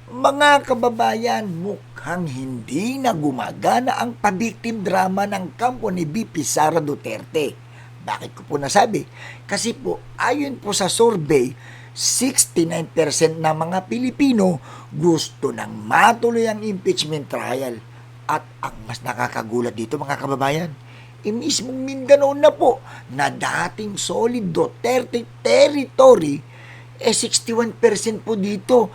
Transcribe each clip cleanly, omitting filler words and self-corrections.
Mga kababayan, mukhang hindi na gumagana ang pa-victim drama ng kampo ni VP Sara Duterte. Bakit ko po nasabi? Kasi po, ayon po sa survey, 69% ng mga Pilipino gusto nang matuloy ang impeachment trial. At ang mas nakakagulat dito mga kababayan, mismong Mindanao na po na dating solid Duterte territory, 61% po dito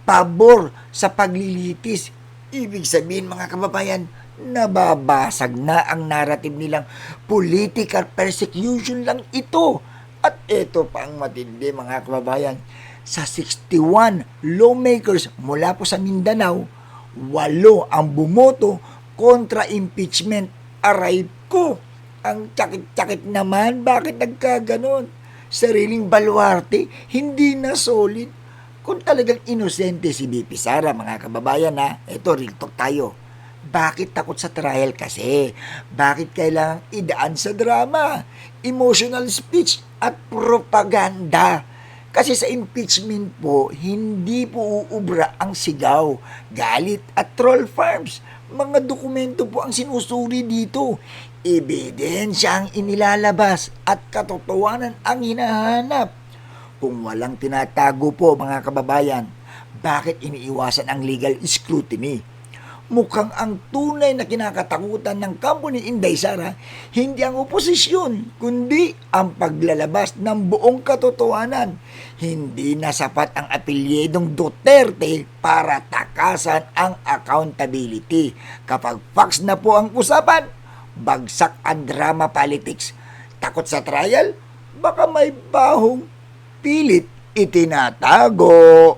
pabor sa paglilitis. Ibig sabihin mga kababayan, nababasag na ang narrative nilang political persecution lang ito. At ito pa ang matindi mga kababayan, sa 61 lawmakers mula po sa Mindanao, 8 ang bumoto kontra impeachment. Aray ko, ang sakit-sakit naman, bakit nagkaganon? Sariling baluarte, hindi na solid. Kung talagang inosente si BP Sara, mga kababayan ha, eto, real talk tayo. Bakit takot sa trial kasi? Bakit kailangang idaan sa drama, emotional speech at propaganda? Kasi sa impeachment po, hindi po uubra ang sigaw, galit at troll farms. Mga dokumento po ang sinusuri dito. Ebidensya ang inilalabas at katotohanan ang hinahanap. Kung walang tinatago po mga kababayan, bakit iniiwasan ang legal scrutiny? Mukhang ang tunay na kinakatakutan ng kampo ni Inday Sara hindi ang oposisyon, kundi ang paglalabas ng buong katotohanan. Hindi na sapat ang apelyedong Duterte para takasan ang accountability. Kapag facts na po ang usapan, bagsak ang drama politics. Takot sa trial? Baka may bahong pilit itinatago.